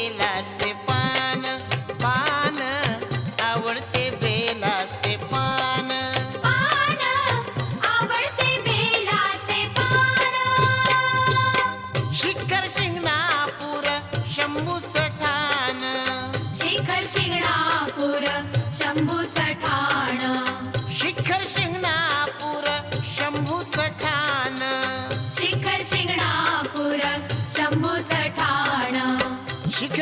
बेलाचे पान पान आवडते बेलाचे पान पान आवडते बेलाचे पान शिखर शिंगणापूर शंभूचं ठाण शिखर शिंगणापूर शंभूचं ठाण